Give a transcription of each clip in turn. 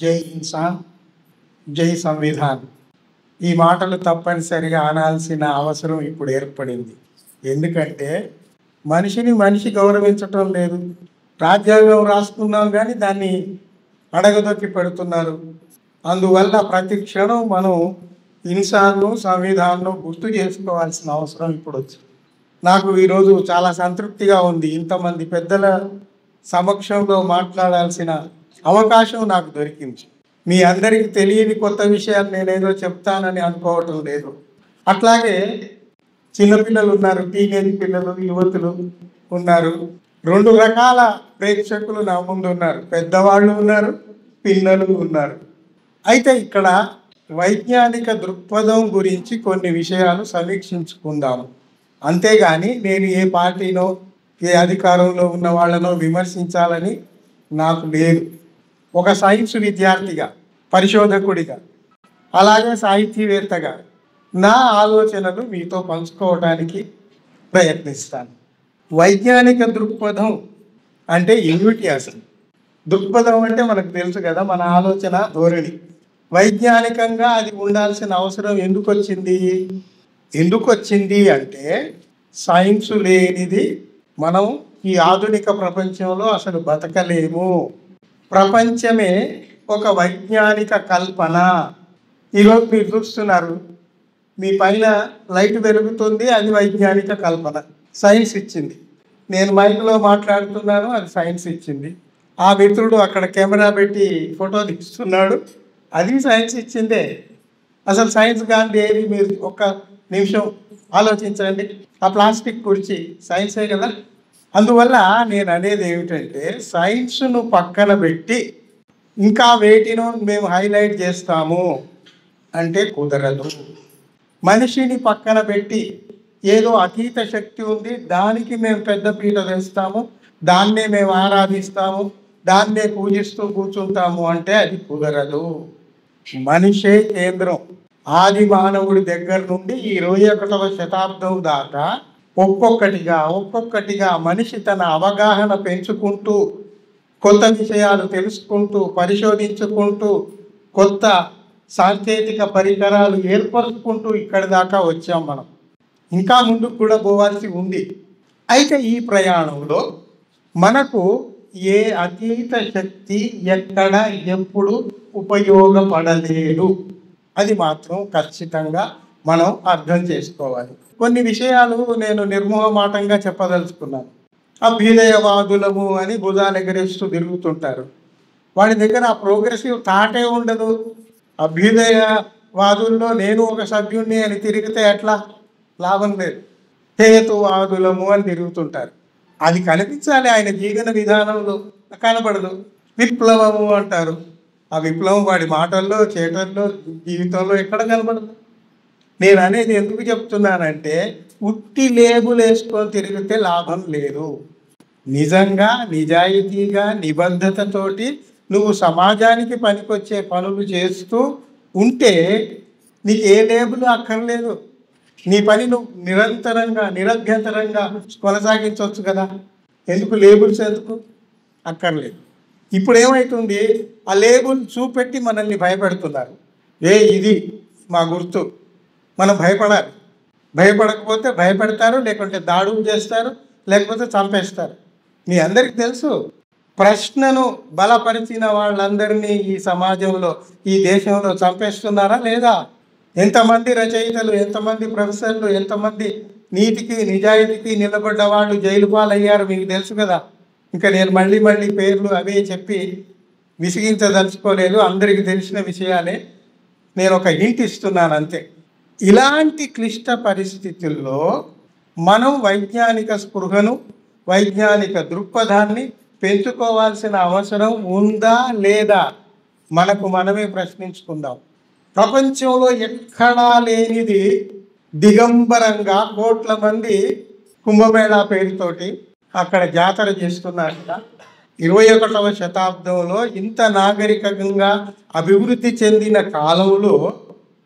జై ఇన్సాన్, జై సంవిధాన్. ఈ మాటలు తప్పనిసరిగా అనాల్సిన అవసరం ఇప్పుడు ఏర్పడింది. ఎందుకంటే మనిషిని మనిషి గౌరవించటం లేదు. రాజ్యాంగం రాసుకున్నాం కానీ దాన్ని అడగదొక్కి పెడుతున్నారు. అందువల్ల ప్రతి క్షణం మనం ఇన్సాన్ను, సంవిధాన్ను గుర్తు చేసుకోవాల్సిన అవసరం ఇప్పుడు వచ్చింది. నాకు ఈరోజు చాలా సంతృప్తిగా ఉంది. ఇంతమంది పెద్దల సమక్షంలో మాట్లాడాల్సిన అవకాశం నాకు దొరికింది. మీ అందరికీ తెలియని కొత్త విషయాలు నేనేదో చెప్తానని అనుకోవటం లేదు. అట్లాగే చిన్నపిల్లలు ఉన్నారు, టీనేజ్ పిల్లలు, యువతులు ఉన్నారు. రెండు రకాల ప్రేక్షకులు నా ముందు ఉన్నారు. పెద్దవాళ్ళు ఉన్నారు, పిల్లలు ఉన్నారు. అయితే ఇక్కడ వైజ్ఞానిక దృక్పథం గురించి కొన్ని విషయాలు సమీక్షించుకుందాము. అంతేగాని నేను ఏ పార్టీనో ఏ అధికారంలో ఉన్న వాళ్ళనో విమర్శించాలని నాకు లేదు. ఒక సైన్స్ విద్యార్థిగా, పరిశోధకుడిగా, అలాగే సాహితీవేత్తగా నా ఆలోచనలు మీతో పంచుకోవడానికి ప్రయత్నిస్తాను. వైజ్ఞానిక దృక్పథం అంటే ఏమిటి అసలు? దృక్పథం అంటే మనకు తెలుసు కదా, మన ఆలోచన ధోరణి. వైజ్ఞానికంగా అది ఉండాల్సిన అవసరం ఎందుకు వచ్చింది అంటే సైన్స్ లేనిది మనం ఈ ఆధునిక ప్రపంచంలో అసలు బతకలేము. ప్రపంచమే ఒక వైజ్ఞానిక కల్పన. ఈరోజు మీరు చూస్తున్నారు, మీ పైన లైట్ వెలుగుతుంది, అది వైజ్ఞానిక కల్పన, సైన్స్ ఇచ్చింది. నేను మైక్లో మాట్లాడుతున్నాను, అది సైన్స్ ఇచ్చింది. ఆ మిత్రుడు అక్కడ కెమెరా పెట్టి ఫోటో తీస్తున్నాడు, అది సైన్స్ ఇచ్చిందే. అసలు సైన్స్ కాంతి ఏది? మీరు ఒక్క నిమిషం ఆలోచించండి. ఆ ప్లాస్టిక్ కుర్చీ సైన్సే కదా. అందువల్ల నేను అనేది ఏమిటంటే సైన్స్ను పక్కన పెట్టి ఇంకా వేటినో మేము హైలైట్ చేస్తాము అంటే కుదరదు. మనిషిని పక్కన పెట్టి ఏదో అతీత శక్తి ఉంది, దానికి మేము పెద్ద పీట వేస్తాము, దాన్నే మేము ఆరాధిస్తాము, దాన్నే పూజిస్తూ కూర్చుంటాము అంటే అది కుదరదు. మనిషే కేంద్రం. ఆది మానవుడి దగ్గర నుండి ఈ 21వ శతాబ్దం దాకా ఒక్కొక్కటిగా మనిషి తన అవగాహన పెంచుకుంటూ, కొత్త విషయాలు తెలుసుకుంటూ, పరిశోధించుకుంటూ, కొత్త సాంకేతిక పరికరాలు ఏర్పరుచుకుంటూ ఇక్కడి దాకా వచ్చాం మనం. ఇంకా ముందుకు కూడా పోవాల్సి ఉంది. అయితే ఈ ప్రయాణంలో మనకు ఏ అతీత శక్తి ఎక్కడ ఎప్పుడు ఉపయోగపడలేదు, అది మాత్రం ఖచ్చితంగా మనం అర్థం చేసుకోవాలి. కొన్ని విషయాలు నేను నిర్మోహమాటంగా చెప్పదలుచుకున్నాను. అభ్యుదయవాదులము అని భుజాలు ఎగరేస్తూ తిరుగుతుంటారు. వాడి దగ్గర ఆ ప్రోగ్రెసివ్ థాటే ఉండదు. అభ్యుదయవాదుల్లో నేను ఒక సభ్యుణ్ణి అని తిరిగితే ఎట్లా? లాభం లేదు. హేతువాదులము అని తిరుగుతుంటారు. అది కనిపించాలి ఆయన జీవన విధానంలో, కనబడదు. విప్లవము అంటారు. ఆ విప్లవం వాడి మాటల్లో, చేతల్లో, జీవితంలో ఎక్కడ కనబడదు. నేను అనేది ఎందుకు చెప్తున్నానంటే ఉట్టి లేబుల్ వేసుకొని తిరిగితే లాభం లేదు. నిజంగా, నిజాయితీగా, నిబద్ధతతోటి నువ్వు సమాజానికి పనికొచ్చే పనులు చేస్తూ ఉంటే నీకు ఏ లేబుల్ అక్కర్లేదు. నీ పని నువ్వు నిరంతరంగా, నిరభ్యంతరంగా కొనసాగించవచ్చు కదా. ఎందుకు లేబుల్స్? ఎందుకు అక్కర్లేదు. ఇప్పుడు ఏమవుతుంది, ఆ లేబుల్ చూపెట్టి మనల్ని భయపెడుతున్నారు. ఇది మా గుర్తు, మనం భయపడాలి. భయపడకపోతే భయపెడతారు, లేకుంటే దాడులు చేస్తారు, లేకపోతే చంపేస్తారు. మీ అందరికీ తెలుసు. ప్రశ్నను బలపరిచిన వాళ్ళందరినీ ఈ సమాజంలో, ఈ దేశంలో చంపేస్తున్నారా లేదా? ఎంతమంది రచయితలు, ఎంతమంది ప్రొఫెసర్లు, ఎంతమంది నీతికి నిజాయితీకి నిలబడ్డ వాళ్ళు జైలు పాలయ్యారు మీకు తెలుసు కదా. ఇంకా నేను మళ్ళీ పేర్లు అవే చెప్పి విసిగించదలుచుకోలేదు, అందరికీ తెలిసిన విషయాలే. నేను ఒక హింట్ ఇస్తున్నాను అంతే. ఇలాంటి క్లిష్ట పరిస్థితుల్లో మనం వైజ్ఞానిక స్పృహను, వైజ్ఞానిక దృక్పథాన్ని పెంచుకోవాల్సిన అవసరం ఉందా లేదా? మనకు మనమే ప్రశ్నించుకుందాం. ప్రపంచంలో ఎక్కడా లేనిది దిగంబరంగా కోట్ల మంది కుంభమేళా పేరుతోటి అక్కడ జాతర చేస్తున్నారట. 21వ శతాబ్దంలో ఇంత నాగరికంగా అభివృద్ధి చెందిన కాలంలో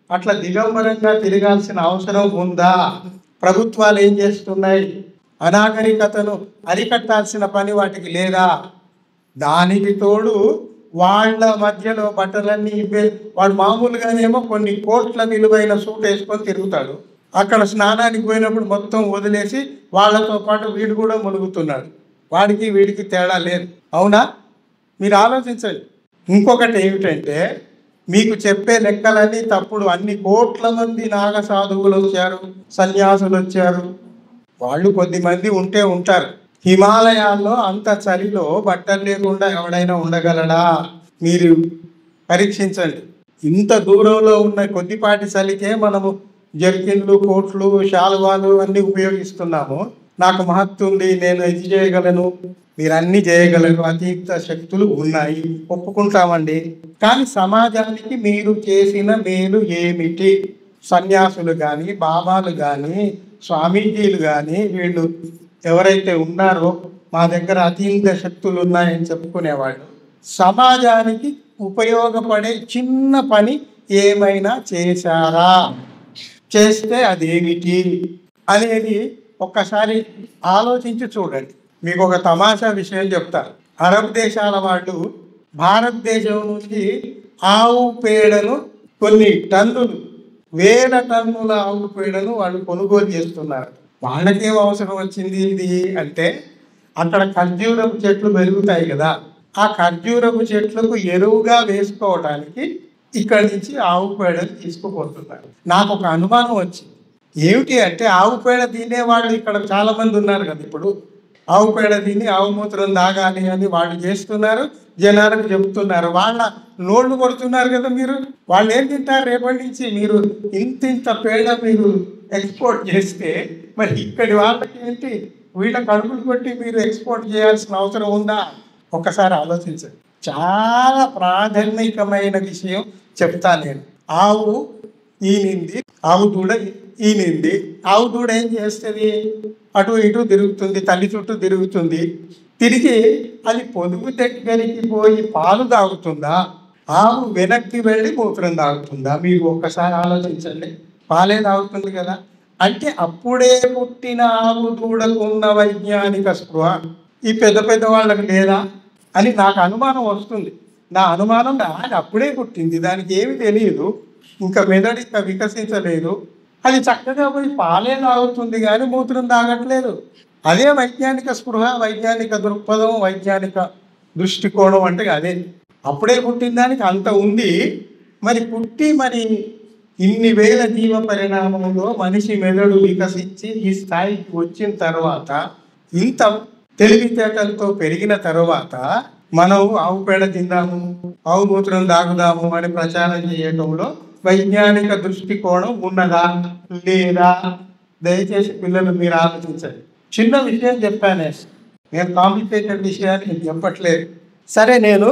అట్లా దిగంబరంగా తిరగాల్సిన అవసరం ఉందా? ప్రభుత్వాలు ఏం చేస్తున్నాయి? అనాగరికతను అరికట్టాల్సిన పని వాటికి లేదా? దానికి తోడు వాళ్ళ మధ్యలో బట్టలన్నీ వాడు మామూలుగానేమో కొన్ని కోట్ల విలువైన సూట్ వేసుకొని తిరుగుతాడు. అక్కడ స్నానానికి పోయినప్పుడు మొత్తం వదిలేసి వాళ్ళతో పాటు వీడు కూడా మునుగుతున్నాడు. వాడికి వీడికి తేడా లేదు. అవునా? మీరు ఆలోచించండి. ఇంకొకటి ఏమిటంటే, మీకు చెప్పే లెక్కలన్నీ తప్పుడు. అన్ని కోట్ల మంది నాగ సాధువులు వచ్చారు, సన్యాసులు వచ్చారు. వాళ్ళు కొద్దిమంది ఉంటే ఉంటారు. హిమాలయాల్లో అంత చలిలో బట్టలు లేకుండా ఎవడైనా ఉండగలడా? మీరు పరీక్షించండి. ఇంత దూరంలో ఉన్న కొద్దిపాటి చలికే మనము జర్కిన్లు, కోట్లు, శాలువాలు అన్నీ ఉపయోగిస్తున్నాము. నాకు మహత్తు ఉంది, నేను ఇది చేయగలను, మీరు అన్నీ చేయగలరు, అతీత శక్తులు ఉన్నాయి, ఒప్పుకుంటామండి. కానీ సమాజానికి మీరు చేసిన మేలు ఏమిటి? సన్యాసులు కానీ, బాబాలు కానీ, స్వామీజీలు కానీ, వీళ్ళు ఎవరైతే ఉన్నారో మా దగ్గర అతీత శక్తులు ఉన్నాయని చెప్పుకునేవాళ్ళు, సమాజానికి ఉపయోగపడే చిన్న పని ఏమైనా చేశారా? చేస్తే అదేమిటి అనేది ఒక్కసారి ఆలోచించి చూడండి. మీకు ఒక తమాషా విషయం చెప్తారు. అరబ్ దేశాల వాళ్ళు భారతదేశం నుంచి ఆవు పేడను కొన్ని టన్నులు, వేల టన్నుల ఆవు పేడను వాళ్ళు కొనుగోలు చేస్తున్నారు. వాళ్ళకేం అవసరం వచ్చింది ఇది అంటే, అక్కడ ఖర్జూరపు చెట్లు పెరుగుతాయి కదా, ఆ ఖర్జూరపు చెట్లకు ఎరువుగా వేసుకోవడానికి ఇక్కడి నుంచి ఆవు పేడను తీసుకుపోతున్నారు. నాకు ఒక అనుమానం వచ్చింది. ఏమిటి అంటే, ఆవు పేడ తినేవాళ్ళు ఇక్కడ చాలా మంది ఉన్నారు కదా. ఇప్పుడు ఆవు పేడ తిని ఆవు మూత్రం తాగాలి అని వాళ్ళు చేస్తున్నారు, జనాలకు చెబుతున్నారు. వాళ్ళ నోళ్ళు కొడుతున్నారు కదా మీరు. వాళ్ళు ఏం తింటారు రేపటి నుంచి? మీరు ఇంత పేడ మీరు ఎక్స్పోర్ట్ చేస్తే మరి ఇక్కడి వాళ్ళకి ఏంటి? వీళ్ళ కడుపులు కొట్టి మీరు ఎక్స్పోర్ట్ చేయాల్సిన అవసరం ఉందా? ఒక్కసారి ఆలోచించండి. చాలా ప్రాథమికమైన విషయం చెప్తా నేను. ఆవు ఈనింది, ఆవు దూడ ఈనింది. ఆవు దూడ ఏం చేస్తుంది? అటు ఇటు తిరుగుతుంది, తల్లి చుట్టూ తిరుగుతుంది. తిరిగి అది పొదుగు దగ్గరికి పోయి పాలు తాగుతుందా? ఆవు వెనక్కి వెళ్ళి మూత్రం తాగుతుందా? మీరు ఒక్కసారి ఆలోచించండి. పాలే తాగుతుంది కదా. అంటే అప్పుడే పుట్టిన ఆవు దూడకు ఉన్న వైజ్ఞానిక స్పృహ ఈ పెద్ద పెద్ద వాళ్ళకి లేదా అని నాకు అనుమానం వస్తుంది. నా అనుమానం అది అప్పుడే పుట్టింది, దానికి ఏమి తెలియదు, ఇంకా మెదడు ఇంకా వికసించలేదు, అది చక్కగా పోయి పాలే తాగుతుంది కానీ మూత్రం తాగట్లేదు. అదే వైజ్ఞానిక స్పృహ, వైజ్ఞానిక దృక్పథం, వైజ్ఞానిక దృష్టికోణం అంటే అదే. అప్పుడే పుట్టిన దానికి అంత ఉంది. మరి పుట్టి మరి ఇన్ని వేల జీవ పరిణామంలో మనిషి మెదడు వికసించి ఈ స్థాయికి వచ్చిన తర్వాత, ఇంత తెలివితేటలతో పెరిగిన తర్వాత మనం ఆవు పేడ తిందాము, ఆవు మూత్రం తాగుదాము అని ప్రచారం చేయడంలో వైజ్ఞానిక దృష్టికోణం ఉన్నదా లేదా? దయచేసి పిల్లలు మీరు ఆలోచించండి. చిన్న విషయం చెప్పానే, నేను కాంప్లికేటెడ్ విషయాన్ని చెప్పట్లేదు. సరే, నేను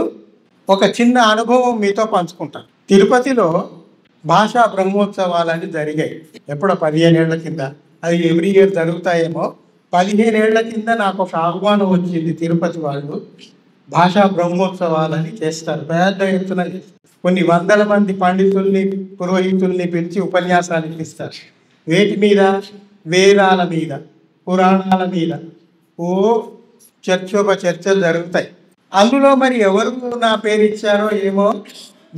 ఒక చిన్న అనుభవం మీతో పంచుకుంటాను. తిరుపతిలో భాషా బ్రహ్మోత్సవాలని జరిగాయి. ఎప్పుడో 15 ఏళ్ల కింద. అది ఎవ్రీ ఇయర్ జరుగుతాయేమో. 15 ఏళ్ల కింద నాకు ఒక ఆహ్వానం వచ్చింది. తిరుపతి వాళ్ళు భాషా బ్రహ్మోత్సవాలని చేస్తారు, పెద్ద ఎత్తున చేస్తారు. కొన్ని వందల మంది పండితుల్ని, పురోహితుల్ని పిలిచి ఉపన్యాసాలు ఇప్పిస్తారు. వేటి మీద? వేదాల మీద, పురాణాల మీద చర్చలు జరుగుతాయి. అందులో మరి ఎవరు నా పేరు ఇచ్చారో ఏమో,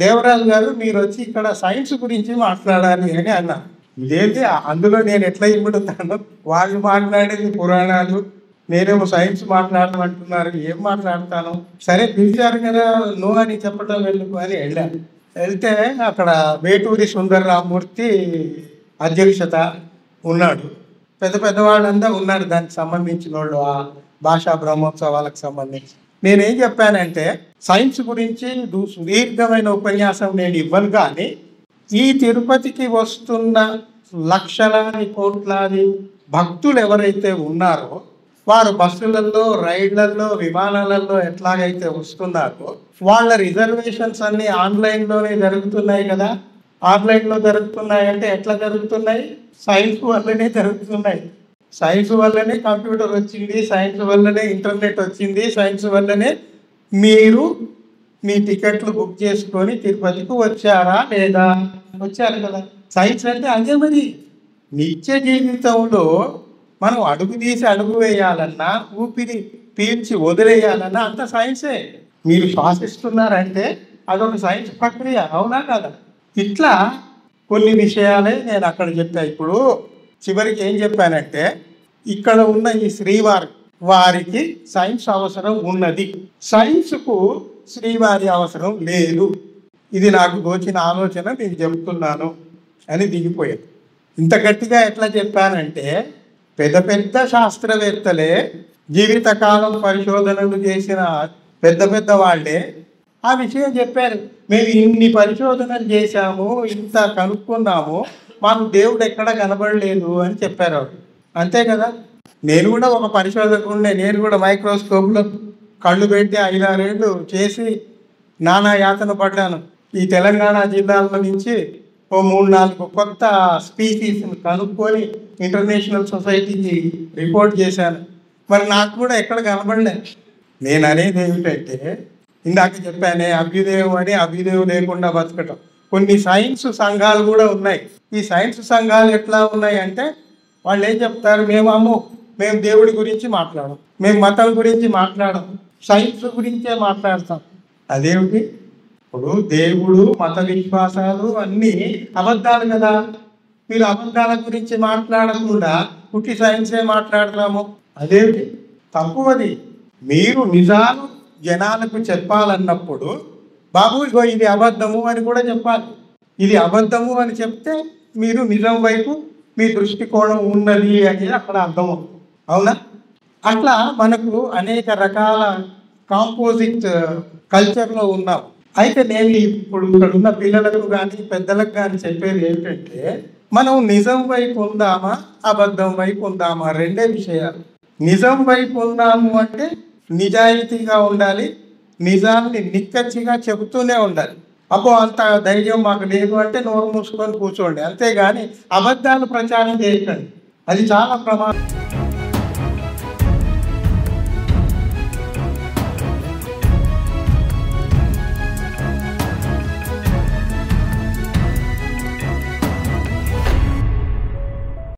దేవరాజు గారు మీరు వచ్చి ఇక్కడ సైన్స్ గురించి మాట్లాడాలి అని అన్నారు. ఇదేంటి, అందులో నేను ఎట్లా ఇమ్ముడుతాను? వాళ్ళు మాట్లాడేది పురాణాలు, నేనేమో సైన్స్ మాట్లాడమంటున్నారు, ఏం మాట్లాడతాను? సరే పిలిచారు కదా, నో అని చెప్పడం ఎందుకు అని వెళ్ళాను. వెళ్తే అక్కడ వేటూరి సుందరరామూర్తి అధ్యక్షత ఉన్నాడు. పెద్ద పెద్దవాళ్ళంతా ఉన్నారు దానికి సంబంధించిన వాళ్ళు, ఆ భాషా బ్రహ్మోత్సవాలకు సంబంధించి. నేనేం చెప్పానంటే, సైన్స్ గురించి సుదీర్ఘమైన ఉపన్యాసం నేను ఇవ్వను, కానీ ఈ తిరుపతికి వస్తున్న లక్షలాది కోట్లాది భక్తులు ఎవరైతే ఉన్నారో వారు బస్సులలో, రైళ్లలో, విమానాలలో ఎట్లాగైతే వస్తున్నారో వాళ్ళ రిజర్వేషన్స్ అన్నీ ఆన్లైన్లోనే జరుగుతున్నాయి కదా. ఆన్లైన్లో జరుగుతున్నాయంటే ఎట్లా జరుగుతున్నాయి? సైన్స్ వల్లనే జరుగుతున్నాయి. సైన్స్ వల్లనే కంప్యూటర్ వచ్చింది, సైన్స్ వల్లనే ఇంటర్నెట్ వచ్చింది, సైన్స్ వల్లనే మీరు మీ టికెట్లు బుక్ చేసుకొని తిరుపతికి వచ్చారా లేదా? వచ్చారు కదా. సైన్స్ అంటే అదే. మరి నిత్య జీవితంలో మనం అడుగు తీసి అడుగు వేయాలన్నా, ఊపిరి పీల్చి వదిలేయాలన్నా అంత సైన్సే. మీరు శ్వాసిస్తున్నారంటే అదొక సైన్స్ ప్రక్రియ, అవునా కదా? ఇట్లా కొన్ని విషయాలే నేను అక్కడ చెప్పా. ఇప్పుడు చివరికి ఏం చెప్పానంటే, ఇక్కడ ఉన్న ఈ శ్రీవారి వారికి సైన్స్ అవసరం ఉన్నది, సైన్స్కు శ్రీవారి అవసరం లేదు. ఇది నాకు తోచిన ఆలోచన నేను చెప్తున్నాను అని దిగిపోయాను. ఇంత గట్టిగా ఎట్లా చెప్పానంటే, పెద్ద పెద్ద శాస్త్రవేత్తలే, జీవితకాలం పరిశోధనలు చేసిన పెద్ద పెద్ద వాళ్ళే ఆ విషయం చెప్పారు. మేము ఇన్ని పరిశోధనలు చేశాము, ఇంత కనుక్కున్నాము, మాకు దేవుడు ఎక్కడ కనబడలేదు అని చెప్పారు వాళ్ళు. అంతే కదా? నేను కూడా ఒక పరిశోధకుడినే. నేను కూడా మైక్రోస్కోప్లో కళ్ళు పెట్టి 5-6 ఏళ్ళు చేసి నానా యాతన పడ్డాను. ఈ తెలంగాణ జిల్లాల నుంచి ఓ 3-4 కొత్త స్పీసీస్ని కనుక్కొని ఇంటర్నేషనల్ సొసైటీకి రిపోర్ట్ చేశాను. మరి నాకు కూడా ఎక్కడ కనబడలేదు. నేను అనేది ఏమిటంటే, ఇందాక చెప్పానే అభ్యుదయం అని, అభ్యుదయం లేకుండా బతకటం. కొన్ని సైన్స్ సంఘాలు కూడా ఉన్నాయి. ఈ సైన్స్ సంఘాలు ఎట్లా ఉన్నాయి అంటే, వాళ్ళు ఏం చెప్తారు, మేము దేవుడి గురించి మాట్లాడం, మేము మతం గురించి మాట్లాడం, సైన్స్ గురించే మాట్లాడతాం. అదేమిటి? ఇప్పుడు దేవుడు, మత విశ్వాసాలు అన్నీ అబద్ధాలు కదా. మీరు అబద్ధాల గురించి మాట్లాడకుండా పుట్టి సైన్సే మాట్లాడతాము, అదేమిటి? తప్పువది. మీరు నిజాలు జనాలకు చెప్పాలన్నప్పుడు, బాబు ఇగో ఇది అబద్ధము అని కూడా చెప్పాలి. ఇది అబద్ధము అని చెప్తే మీరు నిజం వైపు మీ దృష్టికోణం ఉన్నది అని అక్కడ అర్థం, అవునా? అట్లా మనకు అనేక రకాల కాంపోజిట్ కల్చర్లో ఉన్నాం. అయితే నేను ఇప్పుడు ఇక్కడ ఉన్న పిల్లలకు కానీ పెద్దలకు కానీ చెప్పేది ఏంటంటే, మనం నిజం వైపు ఉందామా అబద్ధం వైపు ఉందామా, రెండే విషయాలు. నిజం వైపు ఉందాము అంటే నిజాయితీగా ఉండాలి, నిజాన్ని నిక్కచ్చిగా చెబుతూనే ఉండాలి. అబ్బో అంత ధైర్యం మాకు లేదు అంటే నోరు మూసుకొని కూర్చోండి, అంతేగాని అబద్ధాలు ప్రచారం చేయకండి. అది చాలా ప్రమాదం.